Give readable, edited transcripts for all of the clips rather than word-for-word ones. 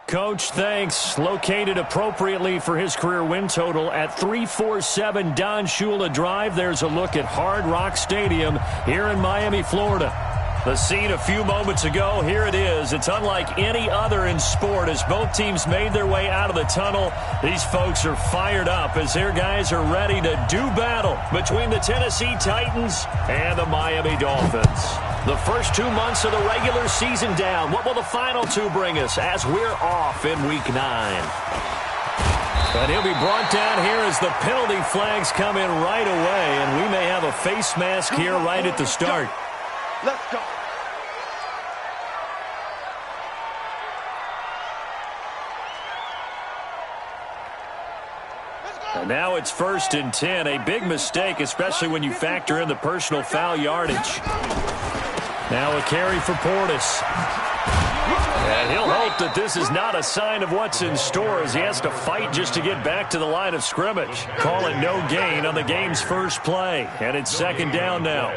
Coach, thanks. Located appropriately for his career win total at 347 Don Shula Drive. There's a look at Hard Rock Stadium here in Miami, Florida. The scene a few moments ago, here it is. It's unlike any other in sport as both teams made their way out of the tunnel. These folks are fired up as their guys are ready to do battle between the Tennessee Titans and the Miami Dolphins. The first 2 months of the regular season down. What will the final two bring us as we're off in Week 9? And he'll be brought down here as the penalty flags come in right away, and we may have a face mask here right at the start. Let's go. And now it's 1st and 10. A big mistake, especially when you factor in the personal foul yardage. Now a carry for Portis. And he'll hope that this is not a sign of what's in store as he has to fight just to get back to the line of scrimmage. Call it no gain on the game's first play. And it's 2nd down now.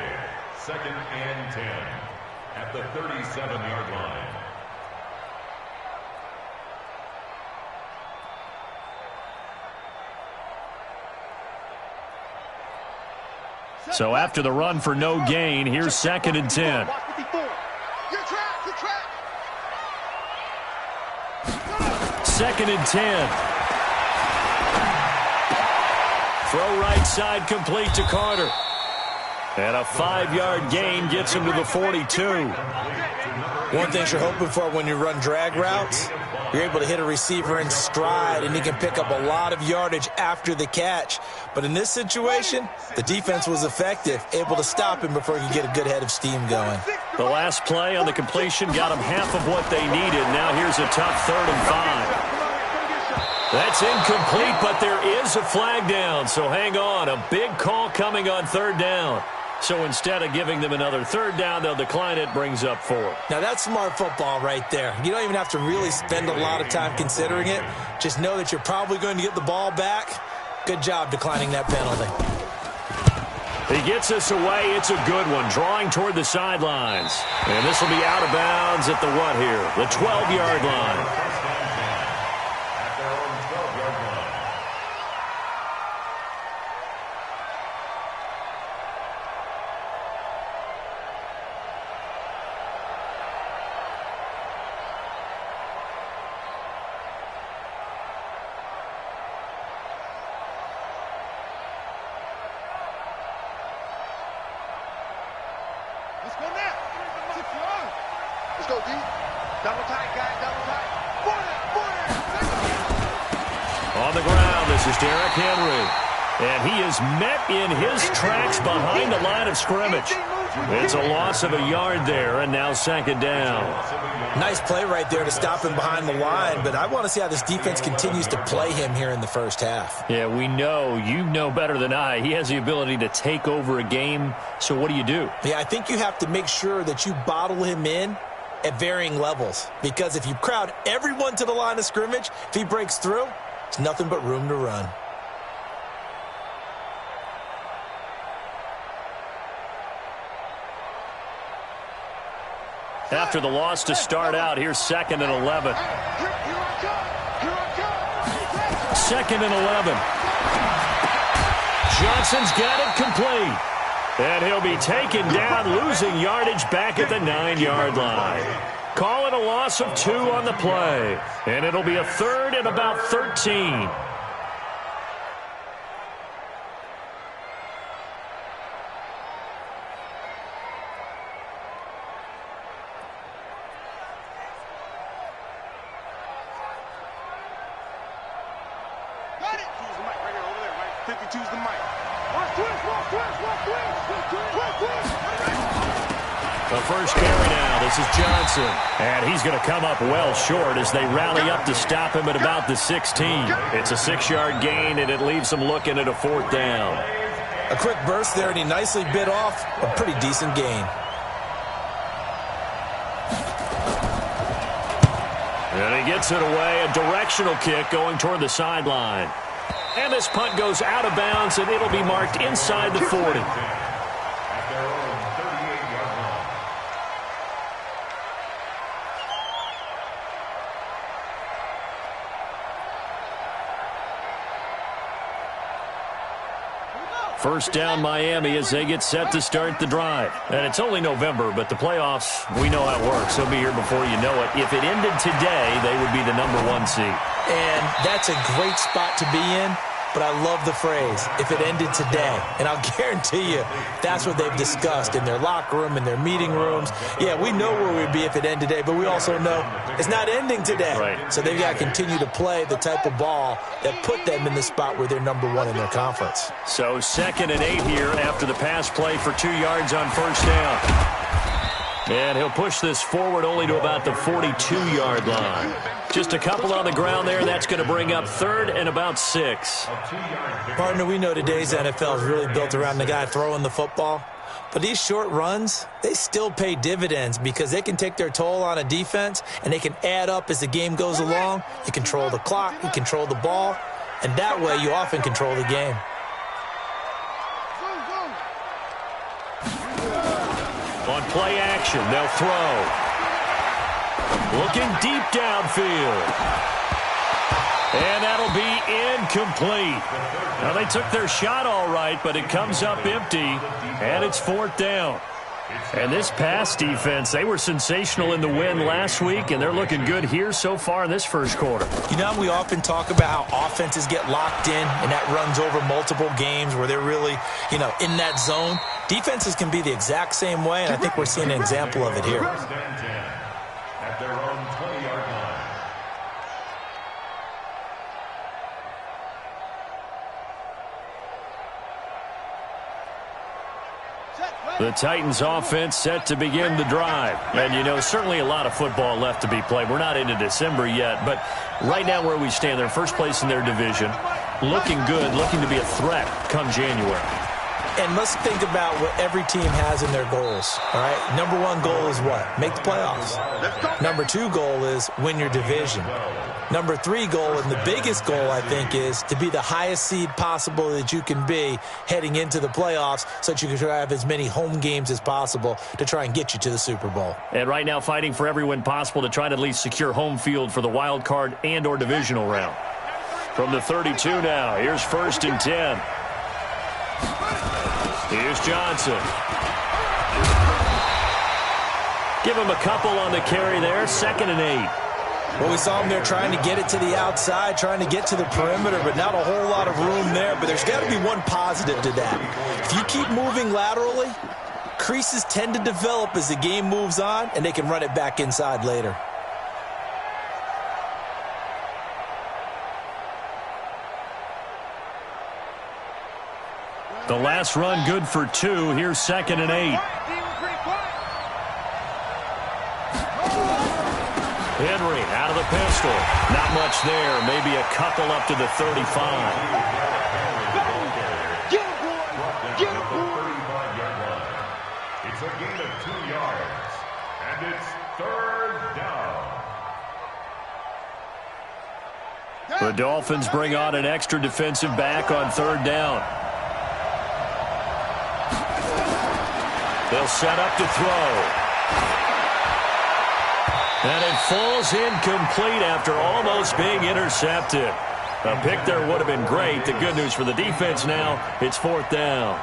2nd and 10 at the 37-yard line. So after the run for no gain, here's 2nd and 10. Second and 10. Throw right side complete to Carter. And a 5-yard gain gets him to the 42. One thing you're hoping for when you run drag routes, you're able to hit a receiver in stride, and he can pick up a lot of yardage after the catch. But in this situation, the defense was effective, able to stop him before he could get a good head of steam going. The last play on the completion got him half of what they needed. Now here's a tough 3rd and 5. That's incomplete, but there is a flag down, so hang on. A big call coming on 3rd down. So instead of giving them another 3rd down, they'll decline it, brings up 4. Now that's smart football right there. You don't even have to really spend a lot of time considering it. Just know that you're probably going to get the ball back. Good job declining that penalty. He gets us away. It's a good one, drawing toward the sidelines. And this will be out of bounds at the what here? The 12-yard line. On the ground, this is Derrick Henry. And he is met in his tracks behind the line of scrimmage. It's a loss of a yard there, and now 2nd down. Nice play right there to stop him behind the line, but I want to see how this defense continues to play him here in the first half. Yeah, we know. You know better than I. He has the ability to take over a game, so what do you do? Yeah, I think you have to make sure that you bottle him in at varying levels, because if you crowd everyone to the line of scrimmage, if he breaks through, it's nothing but room to run. After the loss to start out, here's 2nd and 11. 2nd and 11. Johnson's got it complete. And he'll be taken down, losing yardage back at the 9-yard line. Call it a loss of 2 on the play. And it'll be a 3rd and about 13. The first carry now. This is Johnson. And he's going to come up well short as they rally up to stop him at about the 16. It's a 6-yard gain, and it leaves them looking at a 4th down. A quick burst there, and he nicely bit off a pretty decent gain. And he gets it away. A directional kick going toward the sideline. And this punt goes out of bounds, and it'll be marked inside the 40. First down Miami as they get set to start the drive. And it's only November, but the playoffs, we know how it works. They'll be here before you know it. If it ended today, they would be the #1 seed. And that's a great spot to be in. But I love the phrase, if it ended today. And I'll guarantee you that's what they've discussed in their locker room, in their meeting rooms. Yeah, we know where we'd be if it ended today, but we also know it's not ending today. Right. So they've got to continue to play the type of ball that put them in the spot where they're #1 in their conference. So 2nd and 8 here after the pass play for 2 yards on first down. And he'll push this forward only to about the 42-yard line. Just a couple on the ground there. That's going to bring up 3rd and about 6. Partner, we know today's NFL is really built around the guy throwing the football. But these short runs, they still pay dividends because they can take their toll on a defense, and they can add up as the game goes along. You control the clock, you control the ball, and that way you often control the game. On play action, they'll throw. Looking deep downfield. And that'll be incomplete. Now, they took their shot all right, but it comes up empty, and it's 4th down. And this pass defense, they were sensational in the win last week, and they're looking good here so far in this first quarter. You know, we often talk about how offenses get locked in, and that runs over multiple games where they're really, in that zone. Defenses can be the exact same way, and I think we're seeing an example of it here. At their own 20-yard line. The Titans offense set to begin the drive. And, certainly a lot of football left to be played. We're not into December yet, but right now where we stand, they're first place in their division. Looking good, looking to be a threat come January. And let's think about what every team has in their goals, all right? #1 goal is what? Make the playoffs. #2 goal is win your division. #3 goal, and the biggest goal, I think, is to be the highest seed possible that you can be heading into the playoffs so that you can have as many home games as possible to try and get you to the Super Bowl. And right now fighting for every win possible to try to at least secure home field for the wild card and or divisional round. From the 32 now, here's 1st and 10. Here's Johnson. Give him a couple on the carry there. 2nd and 8. Well, we saw him there trying to get it to the outside, trying to get to the perimeter, but not a whole lot of room there. But there's got to be one positive to that. If you keep moving laterally, creases tend to develop as the game moves on, and they can run it back inside later. The last run good for 2. Here's 2nd and 8. Henry out of the pistol. Not much there. Maybe a couple up to the 35. It's a gain of 2 yards. And it's 3rd down. The Dolphins bring on an extra defensive back on 3rd down. They'll set up to throw. And it falls incomplete after almost being intercepted. A pick there would have been great. The good news for the defense now, it's 4th down.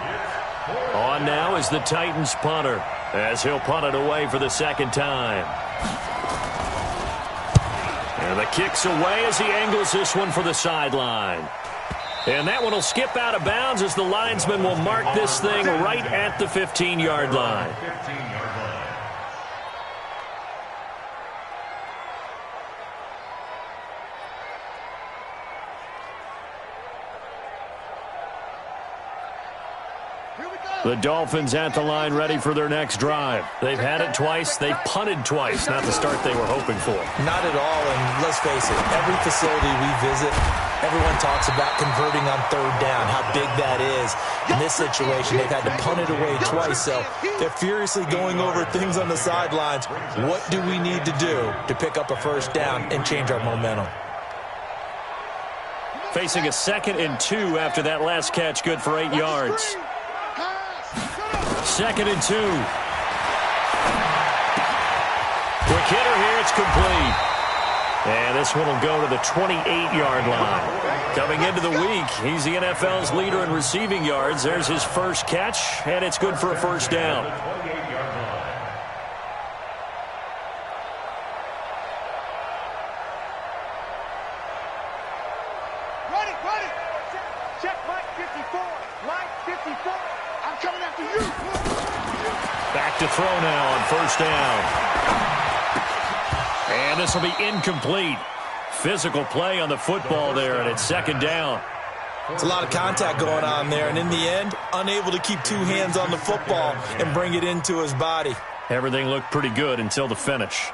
On now is the Titans punter, as he'll punt it away for the 2nd time. And the kick's away as he angles this one for the sideline. And that one will skip out of bounds as the linesman will mark this thing right at the 15-yard line. The Dolphins at the line ready for their next drive. They've had it twice. They've punted twice. Not the start they were hoping for. Not at all, and let's face it, every facility we visit, everyone talks about converting on 3rd down, how big that is. In this situation, they've had to punt it away twice, so they're furiously going over things on the sidelines. What do we need to do to pick up a 1st down and change our momentum? Facing a 2nd and 2 after that last catch, good for 8 yards. 2nd and 2. Quick hitter here, it's complete. And this one will go to the 28-yard line. Coming into the week, he's the NFL's leader in receiving yards. There's his first catch, and it's good for a first down. Check Mike 54. Mike 54. I'm coming after you. Back to throw now on first down. And this will be incomplete. Physical play on the football there, and it's second down. It's a lot of contact going on there, and in the end, unable to keep two hands on the football and bring it into his body. Everything looked pretty good until the finish.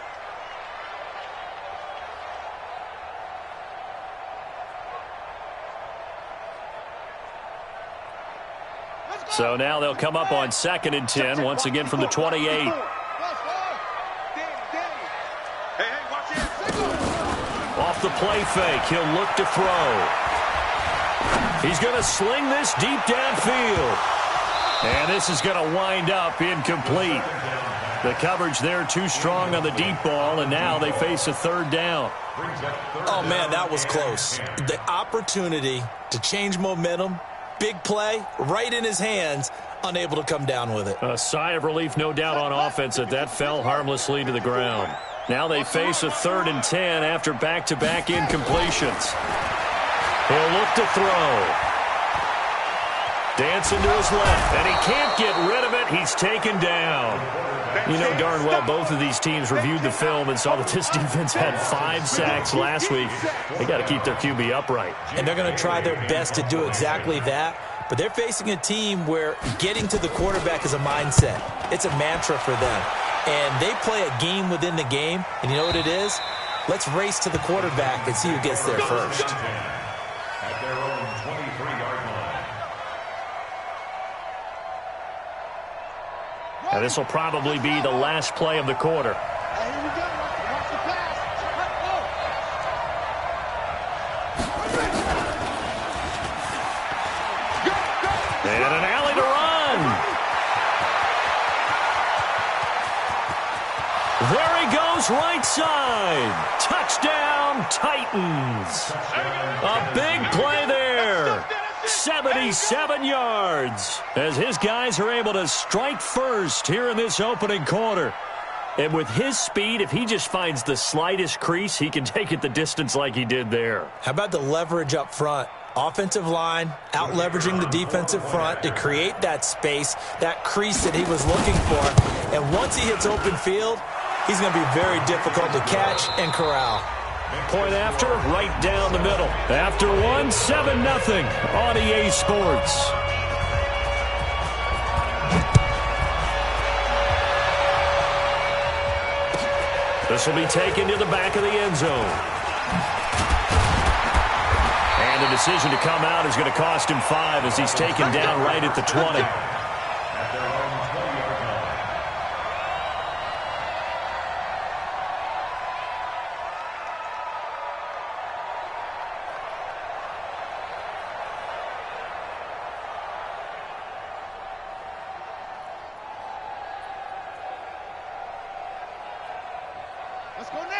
So now they'll come up on 2nd and 10, once again from the 28. Off the play fake, he'll look to throw. He's going to sling this deep downfield. And this is going to wind up incomplete. The coverage there too strong on the deep ball, and now they face a third down. Oh, man, that was close. The opportunity to change momentum, big play, right in his hands, unable to come down with it. A sigh of relief, no doubt, on offense that fell harmlessly to the ground. Now they face a 3rd and 10 after back-to-back incompletions. He'll look to throw. Dancing to his left, and he can't get rid of it. He's taken down. You know darn well both of these teams reviewed the film and saw that this defense had 5 sacks last week. They got to keep their QB upright. And they're going to try their best to do exactly that. But they're facing a team where getting to the quarterback is a mindset. It's a mantra for them. And they play a game within the game. And you know what it is? Let's race to the quarterback and see who gets there first. At their own 23-yard line. And this will probably be the last play of the quarter. Here we go. Watch the pass. And an alley to run. There he goes, right side. Touchdown, Titans. A big play there. 77 yards as his guys are able to strike first here in this opening quarter. And with his speed, if he just finds the slightest crease, he can take it the distance like he did there. How about the leverage up front? Offensive line out-leveraging the defensive front to create that space, that crease that he was looking for. And once he hits open field, he's going to be very difficult to catch and corral. Point after, right down the middle. After one, 7-0 on EA Sports. This will be taken to the back of the end zone. And the decision to come out is going to cost him 5 as he's taken down right at the 20.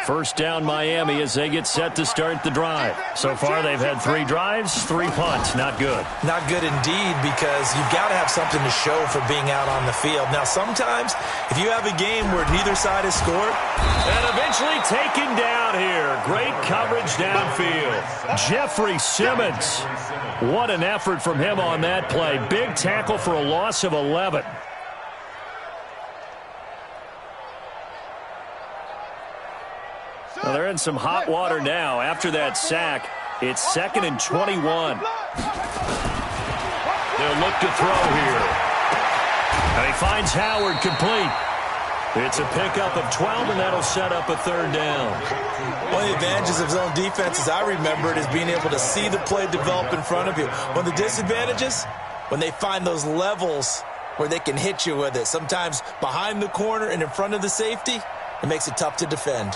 First down Miami as they get set to start the drive. So far they've had 3 drives, 3 punts. Not good. Not good indeed, because you've got to have something to show for being out on the field. Now sometimes if you have a game where neither side has scored. And eventually taken down here. Great coverage downfield. Jeffrey Simmons. What an effort from him on that play. Big tackle for a loss of 11. Well, they're in some hot water now. After that sack, it's 2nd and 21. They'll look to throw here. And he finds Howard complete. It's a pickup of 12, and that'll set up a 3rd down. One of the advantages of zone defense, as I remember it, is being able to see the play develop in front of you. One of the disadvantages, when they find those levels where they can hit you with it, sometimes behind the corner and in front of the safety, it makes it tough to defend.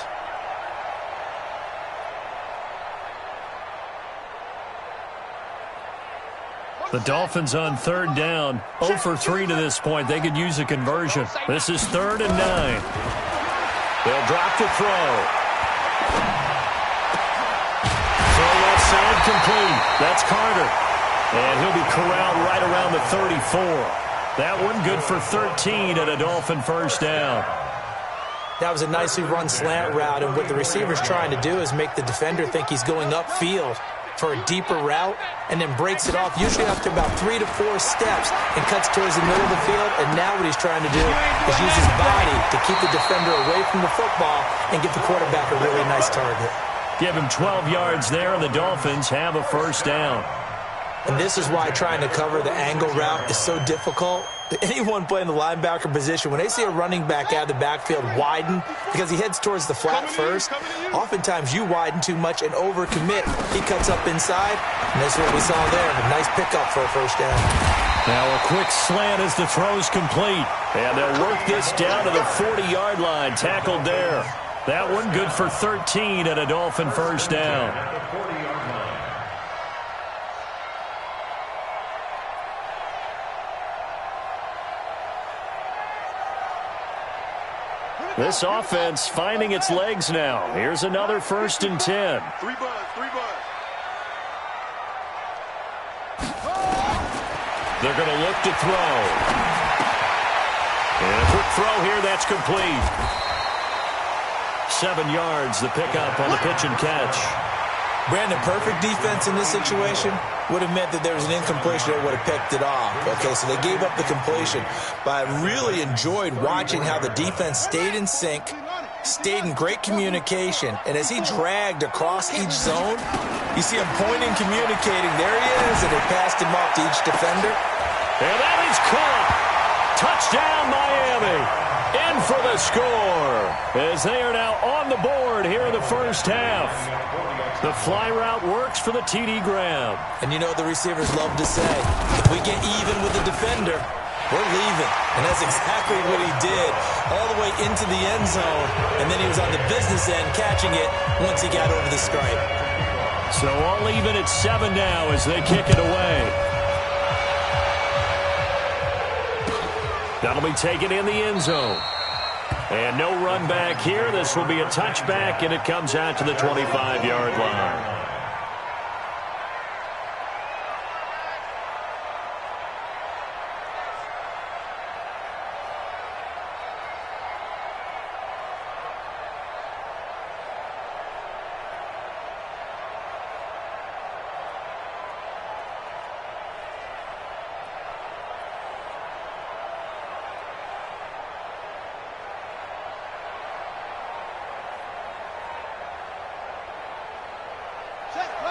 The Dolphins on 3rd down, 0 for 3 to this point. They could use a conversion. This is 3rd and 9. They'll drop to throw. incomplete. That's Carter. And he'll be corralled right around the 34. That one good for 13 and a Dolphin first down. That was a nicely run slant route, and what the receiver's trying to do is make the defender think he's going upfield for a deeper route, and then breaks it off, usually after about 3 to 4 steps, and cuts towards the middle of the field. And now what he's trying to do is use his body to keep the defender away from the football and get the quarterback a really nice target. Give him 12 yards there, and the Dolphins have a first down. And this is why trying to cover the angle route is so difficult. Anyone playing the linebacker position, when they see a running back out of the backfield widen because he heads towards the flat first, oftentimes you widen too much and overcommit. He cuts up inside, and that's what we saw there. A nice pickup for a first down. Now a quick slant as the throw's complete. And they'll work this down to the 40-yard line. Tackled there. That one good for 13 and a Dolphin first down. This offense finding its legs now. Here's another 1st and 10. Three buzz. They're going to look to throw. And a quick throw here, that's complete. 7 yards, the pickup on the pitch and catch. Brandon, perfect defense in this situation would have meant that there was an incompletion that would have picked it off. Okay, so they gave up the completion. But I really enjoyed watching how the defense stayed in sync, stayed in great communication, and as he dragged across each zone, you see him pointing, communicating. There he is, and they passed him off to each defender. And that is caught. Touchdown, Miami. In for the score, as they are now on the board here in the first half. The fly route works for the TD grab. And you know what the receivers love to say? If we get even with the defender, we're leaving. And that's exactly what he did, all the way into the end zone. And then he was on the business end catching it once he got over the stripe. So all even at 7 now as they kick it away. That'll be taken in the end zone. And no run back here. This will be a touchback, and it comes out to the 25-yard line.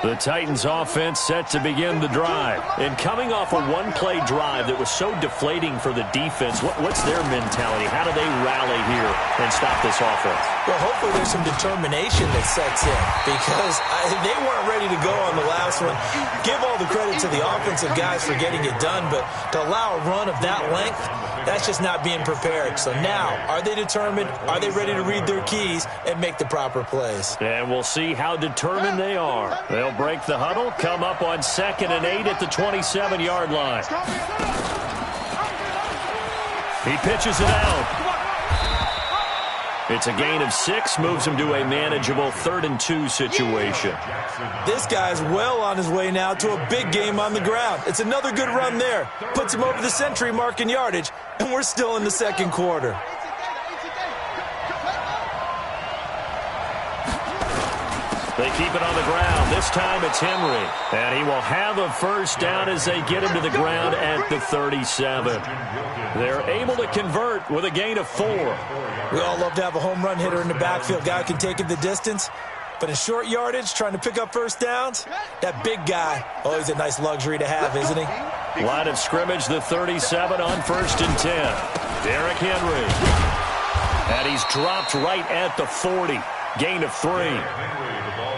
The Titans offense set to begin the drive. And coming off a one-play drive that was so deflating for the defense, what's their mentality? How do they rally here and stop this offense? Well, hopefully there's some determination that sets in because they weren't ready to go on the last one. Give all the credit to the offensive guys for getting it done, but to allow a run of that length, that's just not being prepared. So now, are they determined? Are they ready to read their keys and make the proper plays? And we'll see how determined they are. They'll break the huddle, come up on 2nd and 8 at the 27-yard line. He pitches it out. It's a gain of 6, moves him to a manageable 3rd and 2 situation. This guy's well on his way now to a big game on the ground. It's another good run there. Puts him over the century mark in yardage, and we're still in the second quarter. They keep it on the ground. This time it's Henry. And he will have a first down as they get him to the ground at the 37. They're able to convert with a gain of 4. We all love to have a home run hitter in the backfield. Guy can take it the distance. But in short yardage, trying to pick up first downs, that big guy, always a nice luxury to have, isn't he? Line of scrimmage, the 37 on 1st and 10. Derrick Henry. And he's dropped right at the 40. Gain of 3.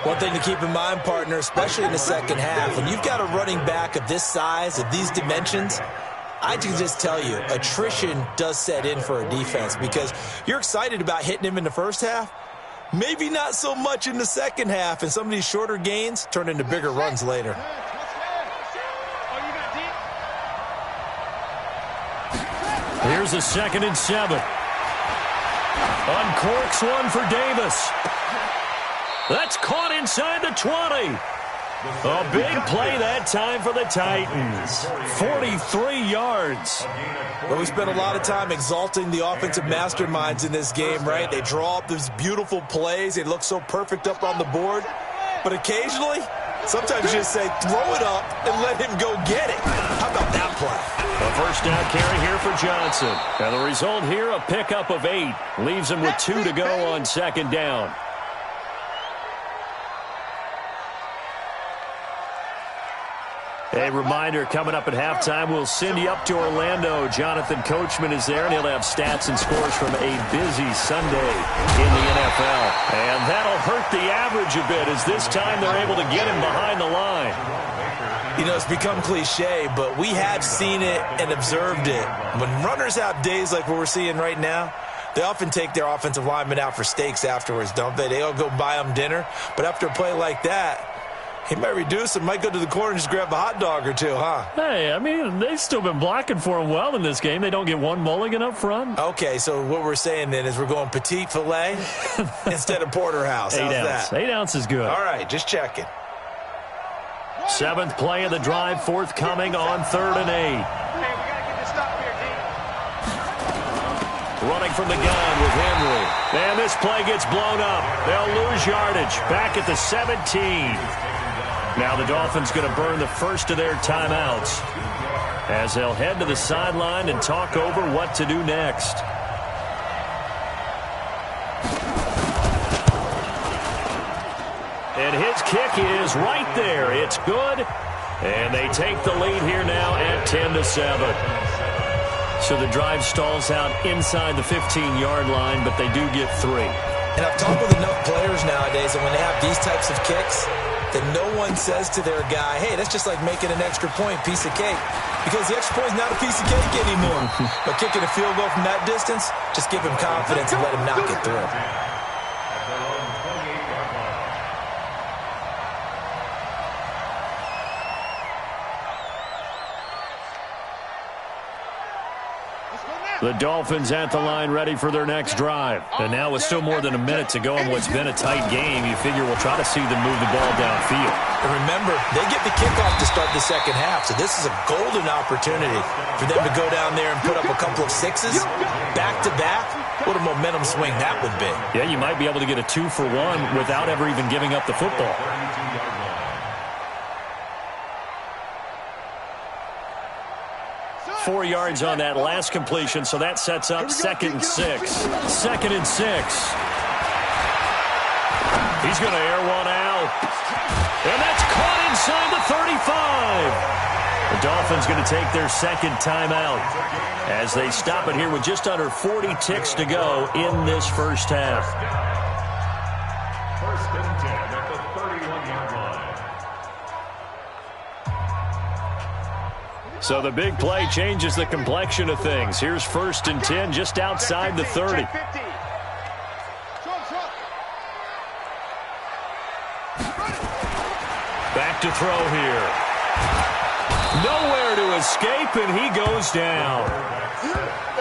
One thing to keep in mind, partner, especially in the second half, when you've got a running back of this size, of these dimensions, I can just tell you, attrition does set in for a defense because you're excited about hitting him in the first half, maybe not so much in the second half, and some of these shorter gains turn into bigger runs later. Here's a 2nd and 7. Uncorks one for Davis. That's caught inside the 20. A big play that time for the Titans. 43 yards. Well, we spent a lot of time exalting the offensive masterminds in this game, right? They draw up these beautiful plays. They look so perfect up on the board. But occasionally, sometimes you just say, throw it up and let him go get it. How about that play? A first down carry here for Johnson. And the result here, a pickup of 8. Leaves him with 2 to go on second down. A reminder, coming up at halftime, we'll send you up to Orlando. Jonathan Coachman is there, and he'll have stats and scores from a busy Sunday in the NFL. And that'll hurt the average a bit, as this time they're able to get him behind the line. You know, it's become cliche, but we have seen it and observed it. When runners have days like what we're seeing right now, they often take their offensive linemen out for steaks afterwards, don't they? They all go buy them dinner. But after a play like that, he might reduce it, might go to the corner and just grab a hot dog or two, huh? Hey, I mean, they've still been blocking for him well in this game. They don't get one mulligan up front. Okay, so what we're saying then is we're going petite filet instead of porterhouse. How's 8 ounce. that? 8 ounce is good. All right, just checking. 7th play of the drive, forthcoming on 3rd and 8. Hey, we got to get this stop here, D. Running from the gun with Henry. And this play gets blown up. They'll lose yardage. Back at the 17. Now the Dolphins going to burn the first of their timeouts as they'll head to the sideline and talk over what to do next. And his kick is right there. It's good. And they take the lead here now at 10-7. So the drive stalls out inside the 15-yard line, but they do get 3. And I've talked with enough players nowadays that when they have these types of kicks, that no one says to their guy, hey, that's just like making an extra point, piece of cake. Because the extra point is not a piece of cake anymore. But kicking a field goal from that distance, just give him confidence and let him knock it through. The Dolphins at the line ready for their next drive. And now with still more than a minute to go in what's been a tight game, you figure we'll try to see them move the ball downfield. And remember, they get the kickoff to start the second half, so this is a golden opportunity for them to go down there and put up a couple of 6s back-to-back. What a momentum swing that would be. Yeah, you might be able to get a 2-for-1 without ever even giving up the football. 4 yards on that last completion, so that sets up 2nd and 6. 2nd and 6. He's going to air one out. And that's caught inside the 35. The Dolphins going to take their second timeout as they stop it here with just under 40 ticks to go in this first half. 1st and 10 at the 31-yard line. So the big play changes the complexion of things. Here's 1st and 10 just outside the 30. Back to throw here. Nowhere to escape, and he goes down.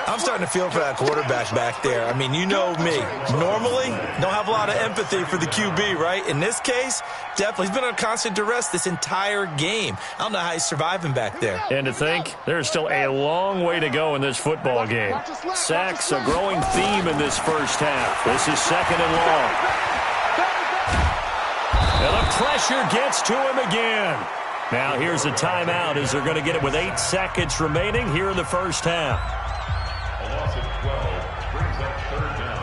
I'm starting to feel for that quarterback back there. I mean, you know me. Normally, don't have a lot of empathy for the QB, right? In this case, definitely. He's been on constant duress this entire game. I don't know how he's surviving back there. And to think, there's still a long way to go in this football game. Sacks, a growing theme in this first half. This is 2nd and long. And the pressure gets to him again. Now here's a timeout as they're going to get it with 8 seconds remaining here in the first half. A loss of 12 brings up 3rd down.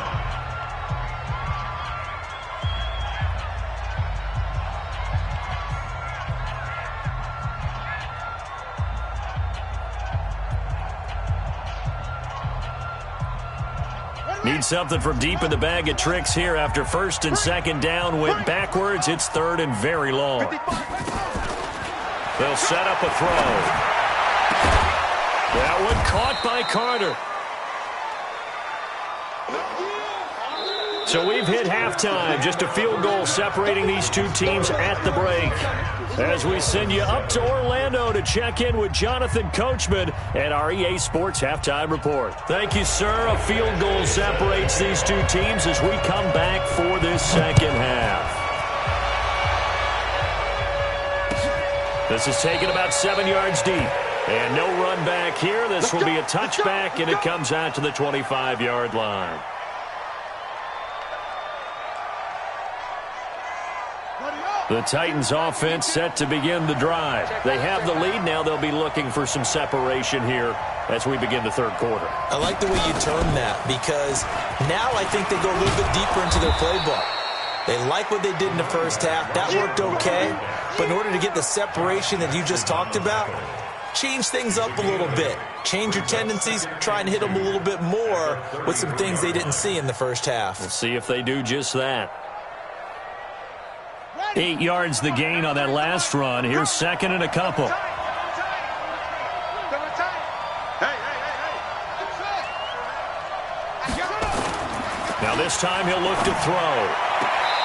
Need something from deep in the bag of tricks here after 1st and 2nd down went backwards. It's 3rd and very long. They'll set up a throw. That one caught by Carter. So we've hit halftime. Just a field goal separating these two teams at the break. As we send you up to Orlando to check in with Jonathan Coachman and our EA Sports Halftime Report. Thank you, sir. A field goal separates these two teams as we come back for this second half. This is taken about 7 yards deep. And no run back here. This will be a touchback, and it comes out to the 25-yard line. The Titans offense set to begin the drive. They have the lead. Now they'll be looking for some separation here as we begin the third quarter. I like the way you term that, because now I think they go a little bit deeper into their playbook. They like what they did in the first half. That worked okay. But in order to get the separation that you just talked about, change things up a little bit. Change your tendencies. Try and hit them a little bit more with some things they didn't see in the first half. We'll see if they do just that. 8 yards the gain on that last run. Here's second and a couple. Now this time he'll look to throw.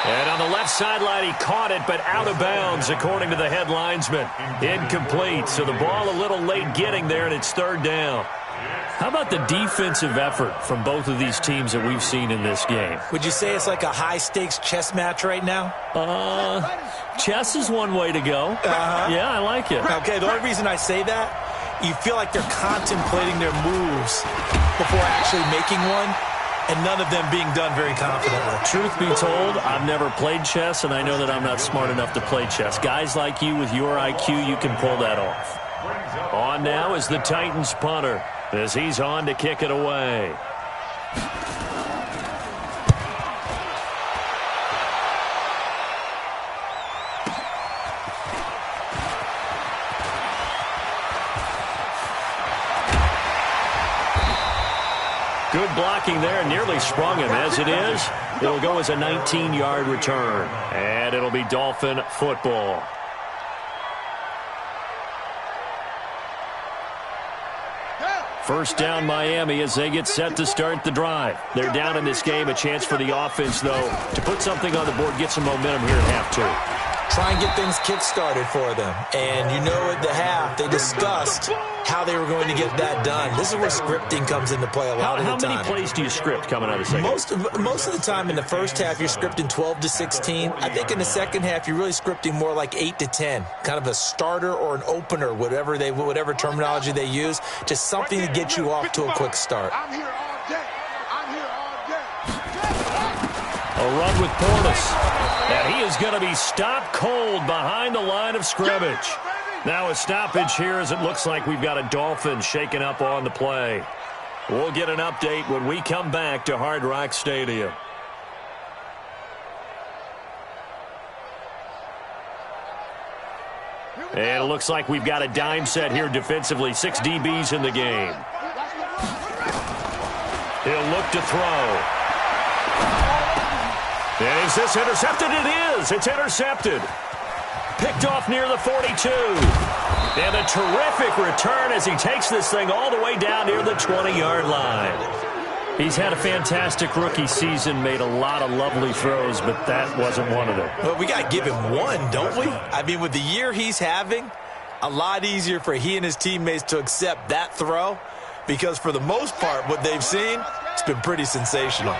And on the left sideline, he caught it, but out of bounds, according to the head linesman. Incomplete, so the ball a little late getting there, and it's third down. How about the defensive effort from both of these teams that we've seen in this game? Would you say it's like a high-stakes chess match right now? Chess is one way to go. Yeah, I like it. Okay, the only reason I say that, you feel like they're contemplating their moves before actually making one, and none of them being done very confidently. Truth be told, I've never played chess, and I know that I'm not smart enough to play chess. Guys like you with your IQ, you can pull that off. On now is the Titans punter, as he's on to kick it away. Good blocking there, nearly sprung him. As it is, it'll go as a 19-yard return. And it'll be Dolphin football. First down Miami as they get set to start the drive. They're down in this game. A chance for the offense, though, to put something on the board, get some momentum here at half two. Try and get things kick-started for them. And you know at the half, they discussed how they were going to get that done. This is where scripting comes into play a lot of the time. How many plays do you script coming out of the second? Most of the time in the first half, you're scripting 12 to 16. I think in the second half, you're really scripting more like 8 to 10. Kind of a starter or an opener, whatever terminology they use. Just something to get you off to a quick start. I'm here all day. I'm here all day. A run with Portis. And he is going to be stopped cold behind the line of scrimmage. Now a stoppage here as it looks like we've got a Dolphin shaken up on the play. We'll get an update when we come back to Hard Rock Stadium. And it looks like we've got a dime set here defensively. 6 DBs in the game. He'll look to throw. And is this intercepted? It is. It's intercepted. Picked off near the 42. And a terrific return as he takes this thing all the way down near the 20-yard line. He's had a fantastic rookie season, made a lot of lovely throws, but that wasn't one of them. Well, we got to give him one, don't we? I mean, with the year he's having, a lot easier for he and his teammates to accept that throw, because for the most part, what they've seen, it's been pretty sensational.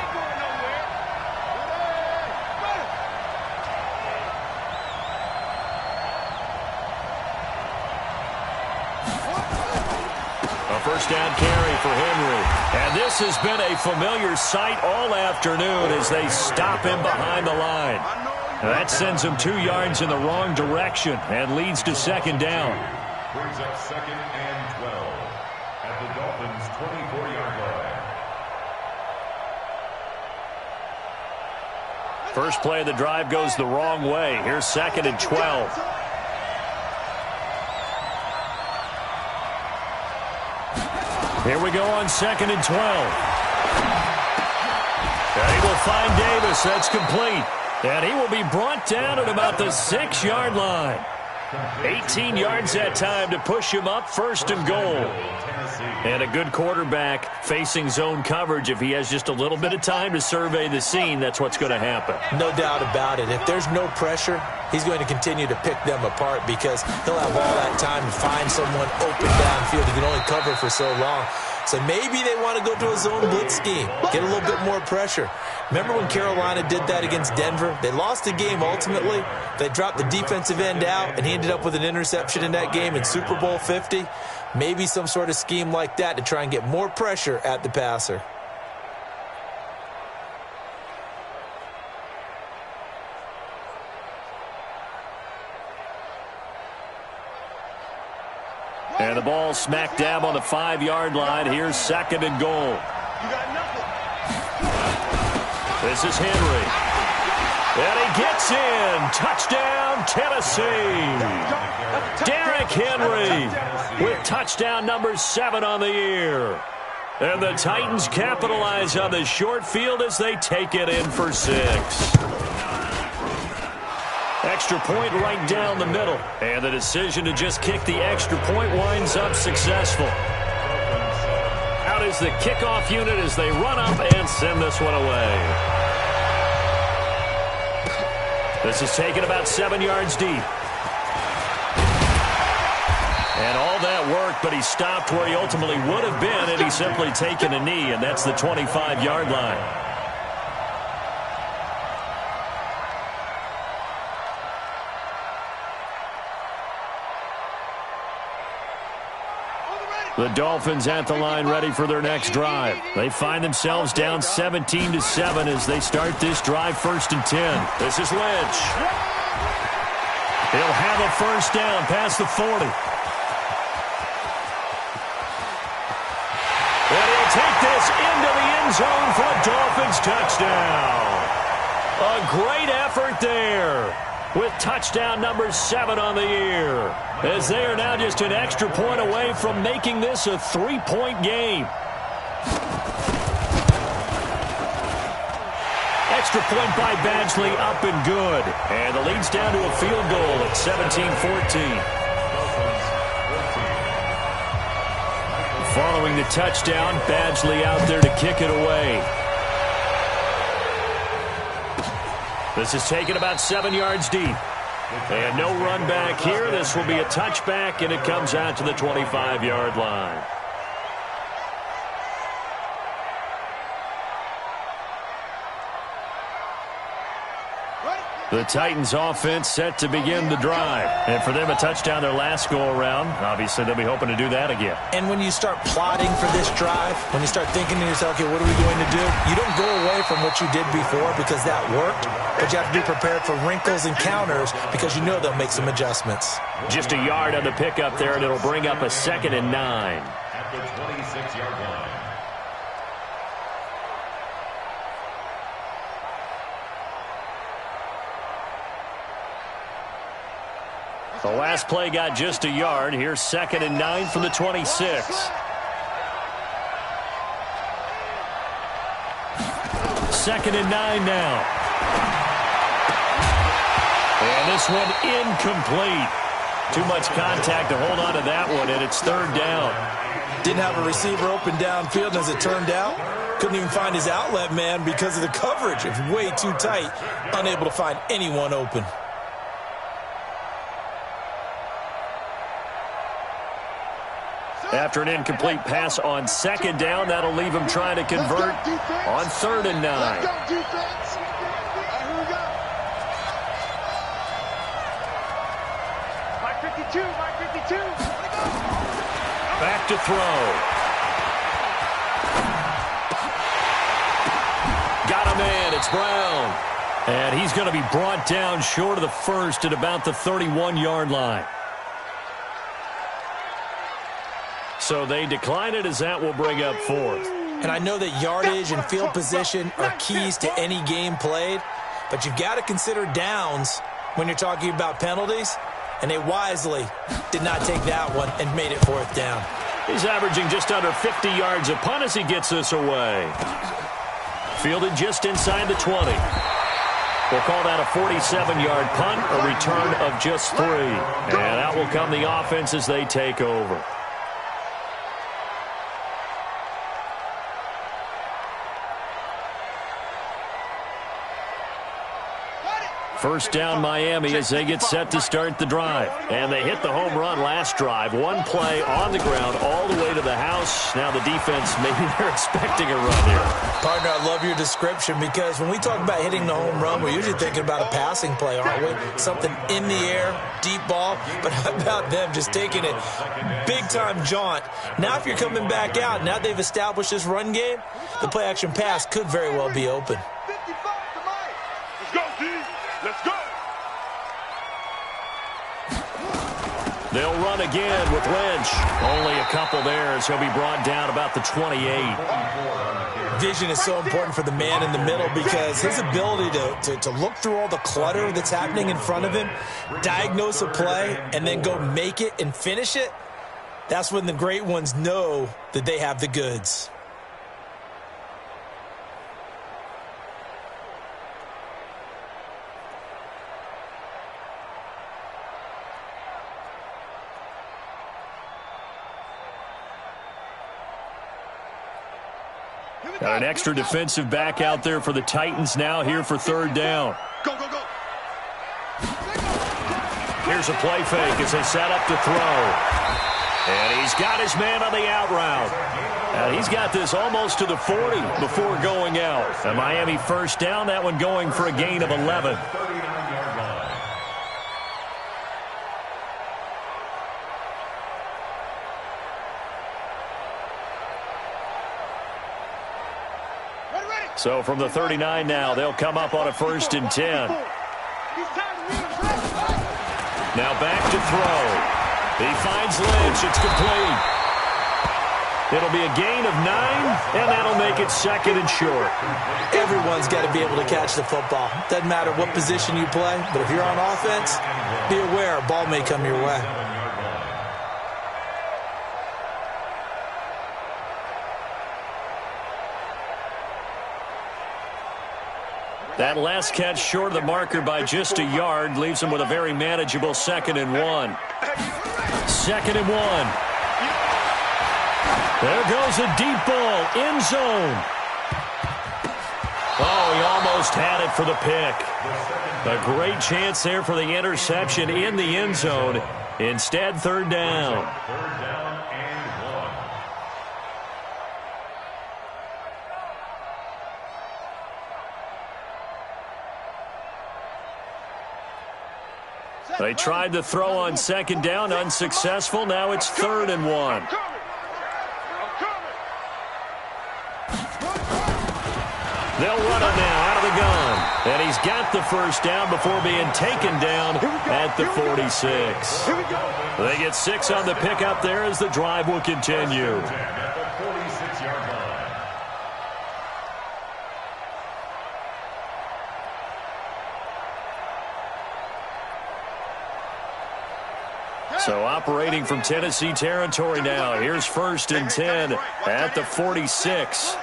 First down carry for Henry. And this has been a familiar sight all afternoon as they stop him behind the line. That sends him 2 yards in the wrong direction and leads to second down. Brings up second and 12 at the Dolphins' 24-yard line. First play of the drive goes the wrong way. Here's second and 12. Here we go on second and 12. And he will find Davis. That's complete. And he will be brought down at about the 6-yard line. 18 yards that time to push him up, first and goal. And a good quarterback facing zone coverage. If he has just a little bit of time to survey the scene, that's what's going to happen. No doubt about it. If there's no pressure, he's going to continue to pick them apart because he'll have all that time to find someone open downfield. He can only cover for so long. So maybe they want to go to a zone blitz scheme, get a little bit more pressure. Remember when Carolina did that against Denver? They lost the game ultimately. They dropped the defensive end out, and he ended up with an interception in that game in Super Bowl 50. Maybe some sort of scheme like that to try and get more pressure at the passer. And the ball smack dab on the 5-yard line. Here's 2nd and goal. You got nothing. This is Henry. And he gets in. Touchdown, Tennessee. Derrick Henry with touchdown number 7 on the year. And the Titans capitalize on the short field as they take it in for 6. Extra point right down the middle. And the decision to just kick the extra point winds up successful. Out is the kickoff unit as they run up and send this one away. This is taken about 7 yards deep. And all that work, but he stopped where he ultimately would have been had he simply taken a knee, and that's the 25-yard line. The Dolphins at the line ready for their next drive. They find themselves down 17-7 as they start this drive 1st and 10. This is Lynch. He'll have a first down past the 40. And he'll take this into the end zone for a Dolphins touchdown. A great effort there with touchdown number 7 on the year, as they are now just an extra point away from making this a 3-point game. Extra point by Badgley, up and good. And the lead's down to a field goal at 17-14. Following the touchdown, Badgley out there to kick it away. This is taken about 7 yards deep. And no run back here. This will be a touchback, and it comes out to the 25-yard line. The Titans offense set to begin the drive. And for them, a touchdown their last go-around. Obviously, they'll be hoping to do that again. And when you start plotting for this drive, when you start thinking to yourself, okay, what are we going to do? You don't go away from what you did before because that worked, but you have to be prepared for wrinkles and counters because you know they'll make some adjustments. Just a yard on the pickup there, and it'll bring up a 2nd and 9. At the 26-yard line. The last play got just a yard. Here's 2nd and 9 from the 26. Second and 9 now. And this one incomplete. Too much contact to hold on to that one, and it's 3rd down. Didn't have a receiver open downfield, and as it turned out, couldn't even find his outlet man because of the coverage. It was way too tight, unable to find anyone open. After an incomplete pass on 2nd down, that'll leave him trying to convert on 3rd and 9. Let's go, defense. Here we go. My 52, my 52. Back to throw. Got a man. It's Brown. And he's going to be brought down short of the first at about the 31-yard line. So they decline it as that will bring up 4th. And I know that yardage and field position are keys to any game played, but you've got to consider downs when you're talking about penalties, and they wisely did not take that one and made it 4th down. He's averaging just under 50 yards a punt as he gets this away. Fielded just inside the 20. We'll call that a 47-yard punt, a return of just 3. And out will come the offense as they take over. First down Miami as they get set to start the drive. And they hit the home run last drive. One play on the ground all the way to the house. Now the defense, maybe they're expecting a run here. Partner, I love your description because when we talk about hitting the home run, we're usually thinking about a passing play, aren't we? Something in the air, deep ball. But how about them just taking it big-time jaunt? Now if you're coming back out, now they've established this run game, the play-action pass could very well be open. Let's go, D. Let's go. They'll run again with Lynch. Only a couple there as he'll be brought down about the 28. Vision is so important for the man in the middle because his ability to look through all the clutter that's happening in front of him, diagnose a play, and then go make it and finish it, that's when the great ones know that they have the goods. Got an extra defensive back out there for the Titans now here for third down. Go, go, go. Here's a play fake as they set up to throw. And he's got his man on the out route. And he's got this almost to the 40 before going out. A Miami first down, that one going for a gain of 11. So from the 39 now, they'll come up on a 1st and 10. Now back to throw. He finds Lynch. It's complete. It'll be a gain of 9, and that'll make it 2nd and short. Everyone's got to be able to catch the football. Doesn't matter what position you play, but if you're on offense, be aware a ball may come your way. That last catch short of the marker by just a yard leaves him with a very manageable 2nd and 1. 2nd and 1. There goes a deep ball, end zone. Oh, he almost had it for the pick. A great chance there for the interception in the end zone. Instead, 3rd down. They tried to throw on 2nd down, unsuccessful. Now it's 3rd and 1. They'll run it now out of the gun. And he's got the first down before being taken down at the 46. They get 6 on the pickup there as the drive will continue. So operating from Tennessee territory now. Here's 1st and 10 at the 46.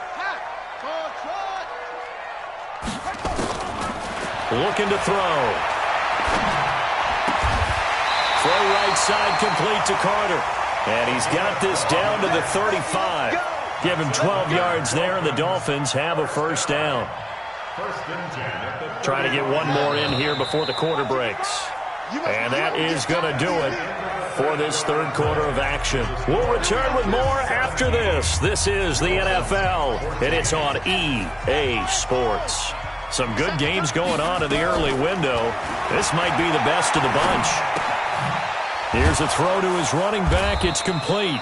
Looking to throw. Throw right side complete to Carter. And he's got this down to the 35. Give him 12 yards there, and the Dolphins have a first down. Trying to get one more in here before the quarter breaks. And that is going to do it for this third quarter of action. We'll return with more after this. This is the NFL, and it's on EA Sports. Some good games going on in the early window. This might be the best of the bunch. Here's a throw to his running back. It's complete.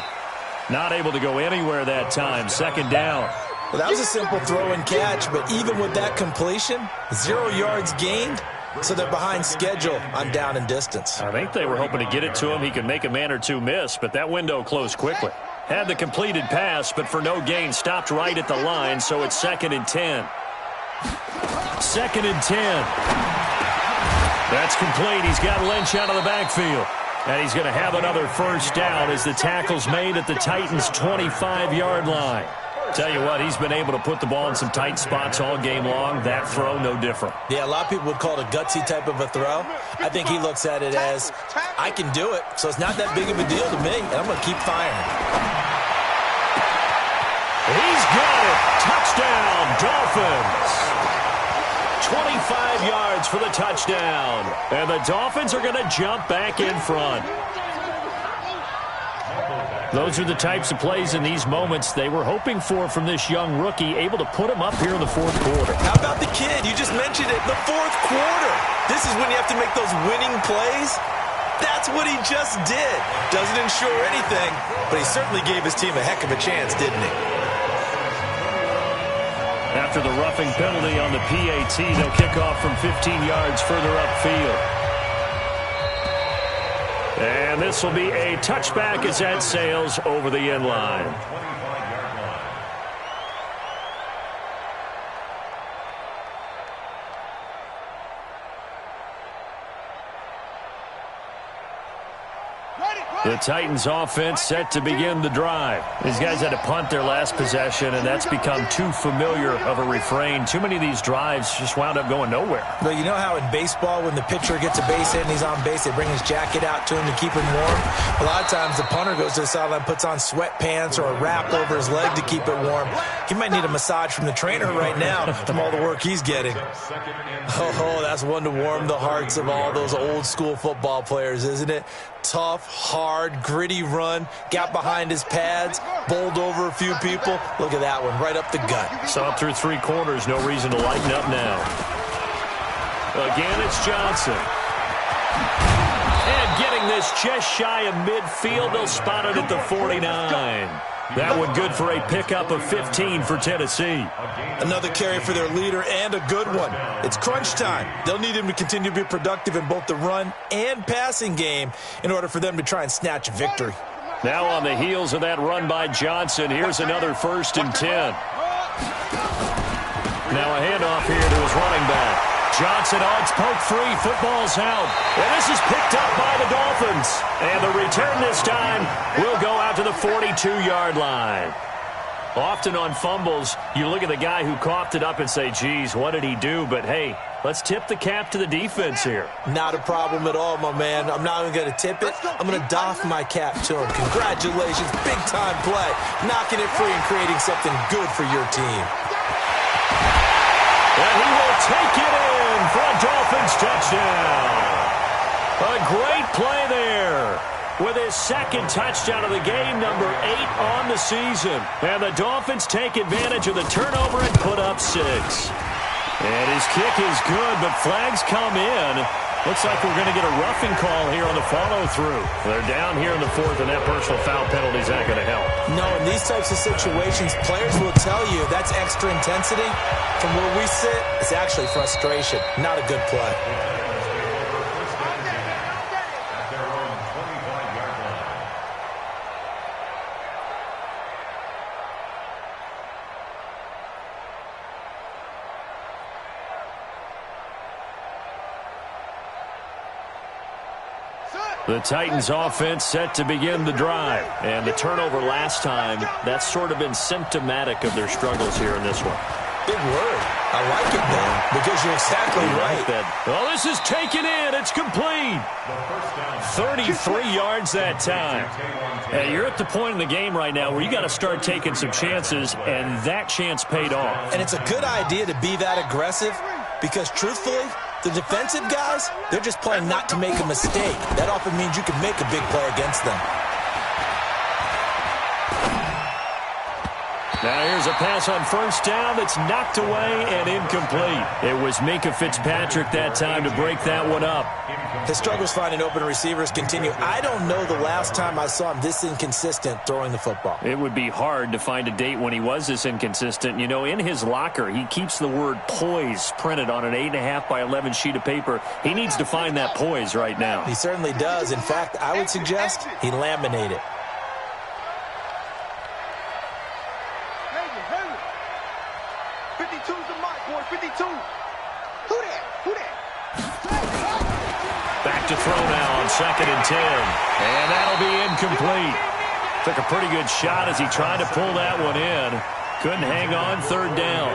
Not able to go anywhere that time. 2nd down. Well, that was a simple throw and catch, but even with that completion, 0 yards gained. So they're behind schedule on down and distance. I think they were hoping to get it to him. He could make a man or two miss, but that window closed quickly. Had the completed pass, but for no gain, stopped right at the line, so it's 2nd and 10. 2nd and 10. That's complete. He's got Lynch out of the backfield. And he's going to have another first down as the tackle's made at the Titans' 25-yard line. Tell you what, he's been able to put the ball in some tight spots all game long. That throw, no different. Yeah, a lot of people would call it a gutsy type of a throw. I think he looks at it as, I can do it, so it's not that big of a deal to me, and I'm going to keep firing. He's got it. Touchdown, Dolphins. 25 yards for the touchdown. And the Dolphins are going to jump back in front. Those are the types of plays in these moments they were hoping for from this young rookie, able to put him up here in the fourth quarter. How about the kid? You just mentioned it, the fourth quarter. This is when you have to make those winning plays. That's what he just did. Doesn't ensure anything, but he certainly gave his team a heck of a chance, didn't he? After the roughing penalty on the PAT, they'll kick off from 15 yards further upfield. And this will be a touchback as that sails over the end line. The Titans offense set to begin the drive. These guys had to punt their last possession, and that's become too familiar of a refrain. Too many of these drives just wound up going nowhere. But you know how in baseball, when the pitcher gets a base hit and he's on base, they bring his jacket out to him to keep him warm? A lot of times the punter goes to the sideline, puts on sweatpants or a wrap over his leg to keep it warm. He might need a massage from the trainer right now from all the work he's getting. Oh, that's one to warm the hearts of all those old school football players, isn't it? Tough, hard, gritty run, got behind his pads, bowled over a few people. Look at that one, right up the gut. Saw it through three quarters, no reason to lighten up now. Again, it's Johnson. And getting this just shy of midfield, they'll spot it at the 49. That one good for a pickup of 15 for Tennessee. Another carry for their leader and a good one. It's crunch time. They'll need him to continue to be productive in both the run and passing game in order for them to try and snatch a victory. Now on the heels of that run by Johnson, here's another 1st and 10. Now a handoff here to his running back. Johnson, it's poke free, football's out. And this is picked up by the Dolphins. And the return this time will go out to the 42-yard line. Often on fumbles, you look at the guy who coughed it up and say, geez, what did he do? But, hey, let's tip the cap to the defense here. Not a problem at all, my man. I'm not even going to tip it. I'm going to doff my cap to him. Congratulations, big-time play. Knocking it free and creating something good for your team. And he will take it in for a Dolphins touchdown. A great play there with his second touchdown of the game, number 8 on the season. And the Dolphins take advantage of the turnover and put up 6. And his kick is good, but flags come in. Looks like we're going to get a roughing call here on the follow-through. They're down here in the 4th, and that personal foul penalty is not going to help. No, in these types of situations, players will tell you that's extra intensity. From where we sit, it's actually frustration. Not a good play. The Titans offense set to begin the drive. And the turnover last time, that's sort of been symptomatic of their struggles here in this one. Big word. I like it, man, because you're exactly right. Well, this is taken in. It's complete. 33 yards that time. Hey, you're at the point in the game right now where you got to start taking some chances, and that chance paid off. And it's a good idea to be that aggressive because, truthfully, the defensive guys, they're just playing not to make a mistake. That often means you can make a big play against them. Now here's a pass on 1st down that's knocked away and incomplete. It was Minkah Fitzpatrick that time to break that one up. His struggles finding open receivers continue. I don't know the last time I saw him this inconsistent throwing the football. It would be hard to find a date when he was this inconsistent. You know, in his locker, he keeps the word poise printed on an 8.5 by 11 sheet of paper. He needs to find that poise right now. He certainly does. In fact, I would suggest he laminate it. Back to throw now on 2nd and 10. And that'll be incomplete. Took a pretty good shot as he tried to pull that one in. Couldn't hang on 3rd down.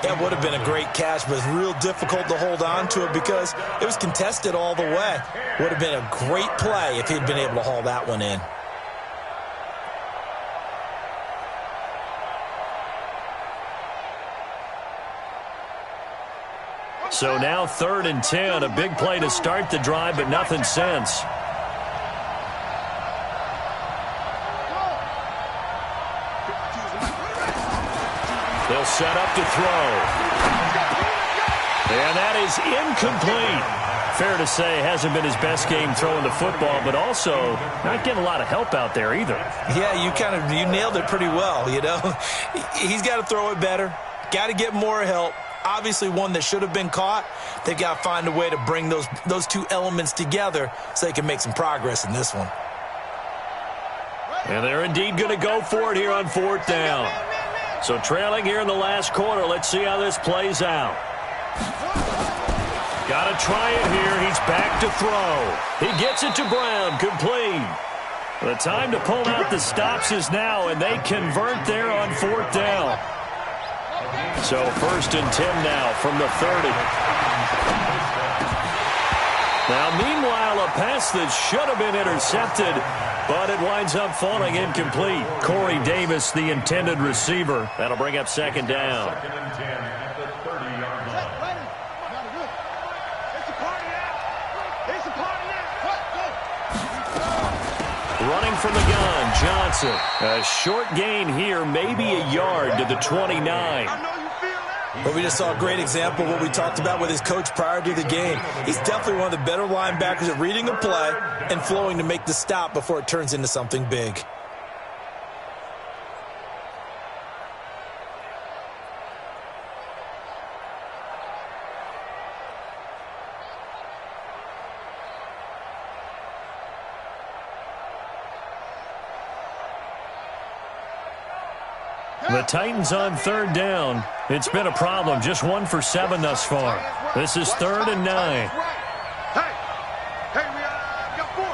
That would have been a great catch, but it's real difficult to hold on to it because it was contested all the way. Would have been a great play if he'd been able to haul that one in. So now 3rd and 10. A big play to start the drive, but nothing since. They'll set up to throw. And that is incomplete. Fair to say, hasn't been his best game throwing the football, but also not getting a lot of help out there either. Yeah, you nailed it pretty well, you know. He's got to throw it better. Got to get more help. Obviously one that should have been caught. They've got to find a way to bring those two elements together so they can make some progress in this one. And they're indeed going to go for it here on 4th down. So trailing here in the last quarter. Let's see how this plays out. Got to try it here. He's back to throw. He gets it to Brown. Complete. The time to pull out the stops is now, and they convert there on 4th down. So 1st and 10 now from the 30. Now, meanwhile, a pass that should have been intercepted, but it winds up falling incomplete. Corey Davis, the intended receiver. That'll bring up 2nd down. 2nd and 10 at the 30-yard line. Running from the gun, Johnson. A short gain here, maybe a yard to the 29. But we just saw a great example of what we talked about with his coach prior to the game. He's definitely one of the better linebackers at reading a play and flowing to make the stop before it turns into something big. The Titans on 3rd down. It's been a problem. Just 1 for 7 thus far. This is 3rd and 9. Hey, we got 4.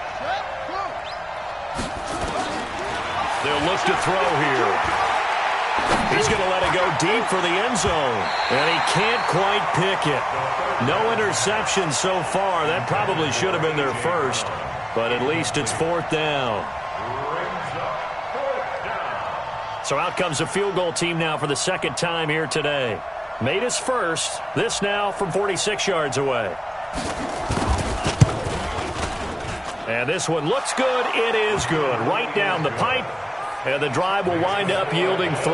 They'll look to throw here. He's going to let it go deep for the end zone. And he can't quite pick it. No interception so far. That probably should have been their first. But at least it's 4th down. So out comes a field goal team now for the 2nd time here today. Made his first. This now from 46 yards away. And this one looks good. It is good. Right down the pipe. And the drive will wind up yielding 3.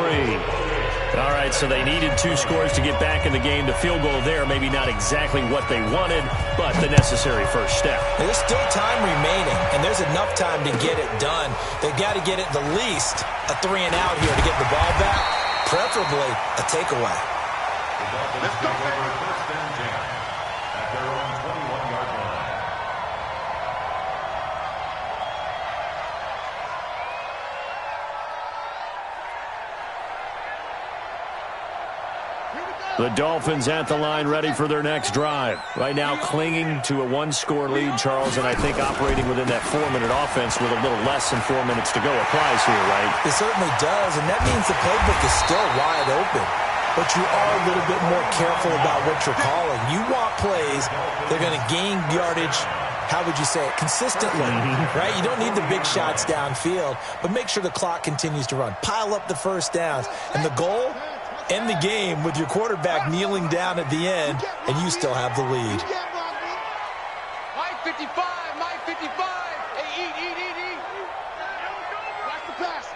All right, so they needed 2 scores to get back in the game. The field goal there, maybe not exactly what they wanted, but the necessary first step. There's still time remaining, and there's enough time to get it done. They've got to get it the least a 3 and out here to get the ball back, preferably a takeaway. Let's go. 1st and 10 at their own 21-yard line. The Dolphins at the line, ready for their next drive. Right now clinging to a 1-score lead, Charles, and I think operating within that 4-minute offense with a little less than 4 minutes to go applies here, right? It certainly does, and that means the playbook is still wide open. But you are a little bit more careful about what you're calling. You want plays, they're going to gain yardage, how would you say it, consistently, right? You don't need the big shots downfield, but make sure the clock continues to run. Pile up the first downs, and the goal, end the game with your quarterback kneeling down at the end, and you still have the lead. Mike 55, Mike 55. Hey, eat. Watch the pass.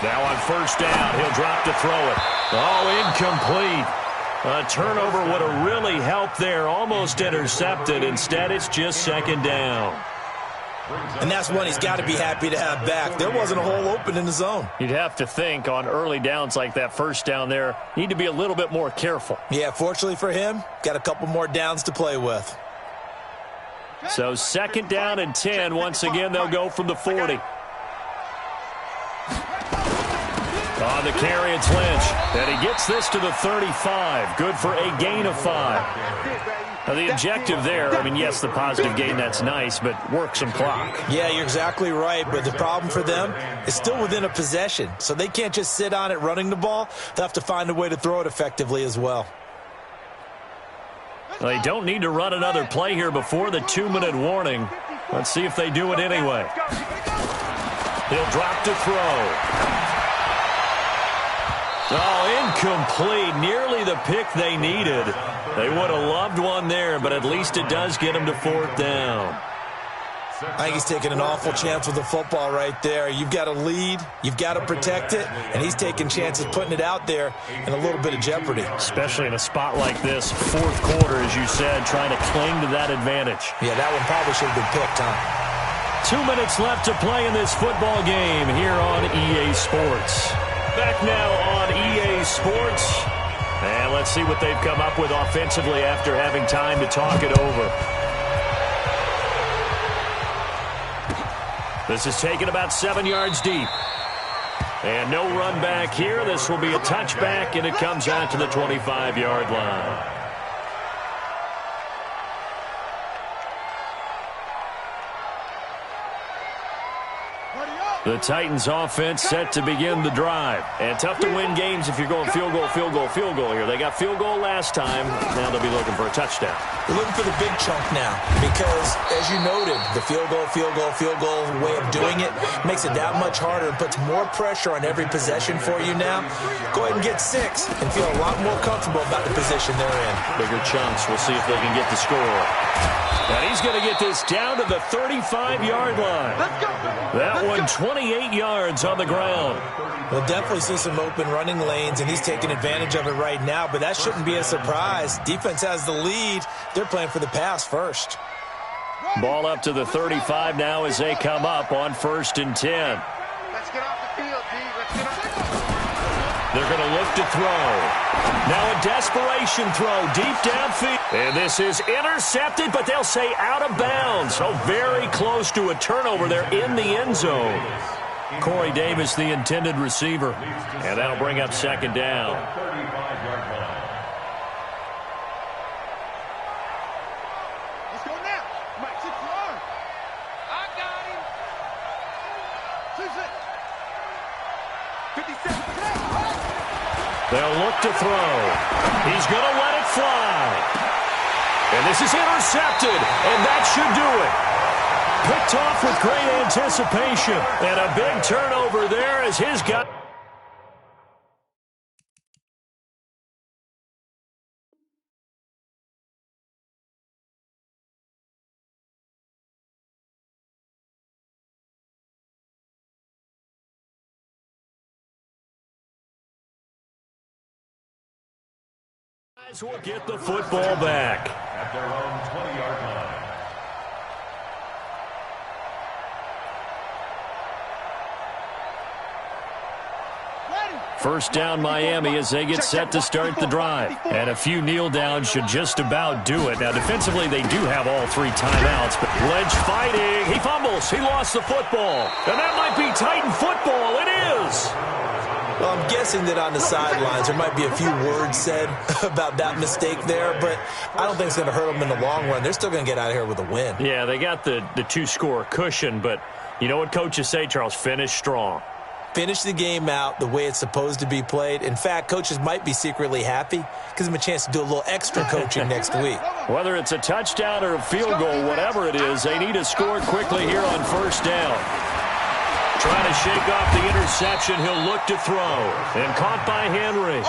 Now on 1st down, he'll drop to throw it. Oh, incomplete. A turnover would have really helped there. Almost intercepted. Instead, it's just 2nd down. And that's one he's got to be happy to have back. There wasn't a hole open in the zone. You'd have to think on early downs like that 1st down there, need to be a little bit more careful. Yeah, fortunately for him, got a couple more downs to play with. So 2nd down and 10. Once again, they'll go from the 40. On the carry, it's Lynch. And he gets this to the 35. Good for a gain of 5. Now, the objective there, I mean, yes, the positive gain, that's nice, but work some clock. Yeah, you're exactly right, but the problem for them is still within a possession, so they can't just sit on it running the ball. They'll have to find a way to throw it effectively as well. They don't need to run another play here before the 2-minute warning. Let's see if they do it anyway. He'll drop to throw. Oh, incomplete. Nearly the pick they needed. They would have loved one there, but at least it does get them to 4th down. I think he's taking an awful chance with the football right there. You've got to lead, you've got to protect it, and he's taking chances putting it out there in a little bit of jeopardy. Especially in a spot like this, 4th quarter, as you said, trying to cling to that advantage. Yeah, that one probably should have been picked, huh? 2 minutes left to play in this football game here on EA Sports. Back now on EA Sports. And let's see what they've come up with offensively after having time to talk it over. This is taken about 7 yards deep. And no run back here. This will be a touchback, and it comes out to the 25-yard line. The Titans offense set to begin the drive. And tough to win games if you're going field goal, field goal, field goal here. They got field goal last time. Now they'll be looking for a touchdown. They're looking for the big chunk now because, as you noted, the field goal way of doing it makes it that much harder and puts more pressure on every possession for you now. Go ahead and get 6 and feel a lot more comfortable about the position they're in. Bigger chunks. We'll see if they can get the score. And he's going to get this down to the 35-yard line. That one 28 yards on the ground. We'll definitely see some open running lanes, and he's taking advantage of it right now, but that shouldn't be a surprise. Defense has the lead. They're playing for the pass first. Ball up to the 35 now as they come up on 1st and 10. Let's get off the field, D. Let's get off the field. They're going to look to throw. Now a desperation throw deep downfield. And this is intercepted, but they'll say out of bounds. So very close to a turnover there in the end zone. Corey Davis, the intended receiver. And that'll bring up 2nd down. Let's go now. Mike, 6 yards. I got him. 57. They'll look to throw. He's going to let it fly. And this is intercepted, and that should do it. Picked off with great anticipation. And a big turnover there as his guy. Will get the football back. At their own 20-yard line. First down Miami as they get set to start the drive. And a few kneel downs should just about do it. Now defensively they do have all 3 timeouts. But Lynch fighting. He fumbles. He lost the football. And that might be Titan football. It is. Well, I'm guessing that on the sidelines there might be a few words said about that mistake there, but I don't think it's going to hurt them in the long run. They're still going to get out of here with a win. Yeah, they got the 2-score cushion, but you know what coaches say, Charles? Finish strong. Finish the game out the way it's supposed to be played. In fact, coaches might be secretly happy. Gives them a chance to do a little extra coaching next week. Whether it's a touchdown or a field goal, whatever it is, they need to score quickly here on 1st down. Trying to shake off the interception. He'll look to throw. And caught by Henry.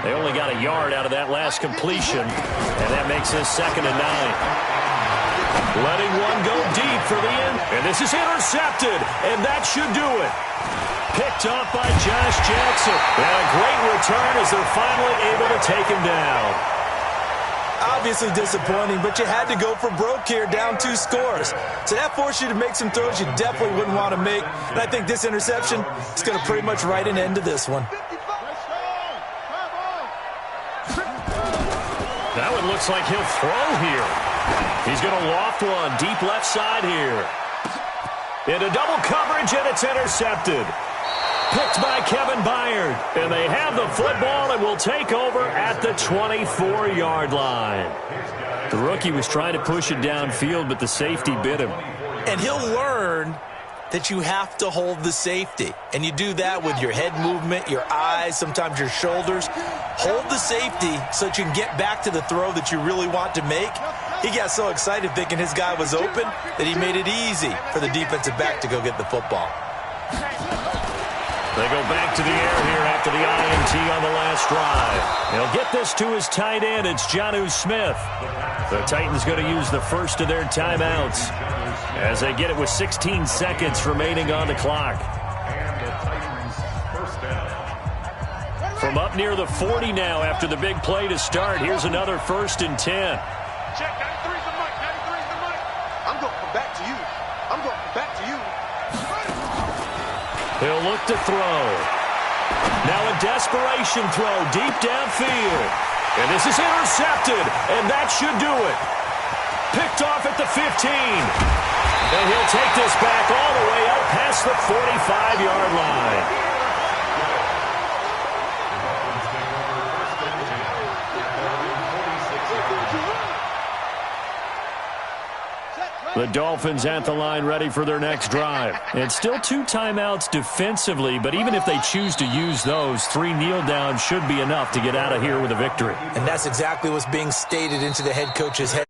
They only got a yard out of that last completion. And that makes this 2nd and 9. Letting one go deep for the end. And this is intercepted. And that should do it. Picked off by Josh Jackson. And a great return as they're finally able to take him down. Obviously disappointing, but you had to go for broke here, down 2 scores. So that forced you to make some throws you definitely wouldn't want to make. And I think this interception is going to pretty much write an end to this one. That one looks like he'll throw here. He's going to loft one deep left side here. Into double coverage, and it's intercepted. Picked by Kevin Byard. And they have the football and will take over at the 24-yard line. The rookie was trying to push it downfield, but the safety bit him. And he'll learn that you have to hold the safety. And you do that with your head movement, your eyes, sometimes your shoulders. Hold the safety so that you can get back to the throw that you really want to make. He got so excited thinking his guy was open that he made it easy for the defensive back to go get the football. They go back to the air here after the INT on the last drive. He'll get this to his tight end. It's Jonnu Smith. The Titans going to use the first of their timeouts as they get it with 16 seconds remaining on the clock. From up near the 40 now after the big play to start, here's another 1st and 10. Check, 93's the mic, 93's the mic. I'm going from back to you. I'm going from back to you. He'll look to throw. Now a desperation throw deep downfield. And this is intercepted, and that should do it. Picked off at the 15. And he'll take this back all the way up past the 45-yard line. The Dolphins at the line ready for their next drive. It's still 2 timeouts defensively, but even if they choose to use those, 3 kneel downs should be enough to get out of here with a victory. And that's exactly what's being stated into the head coach's head.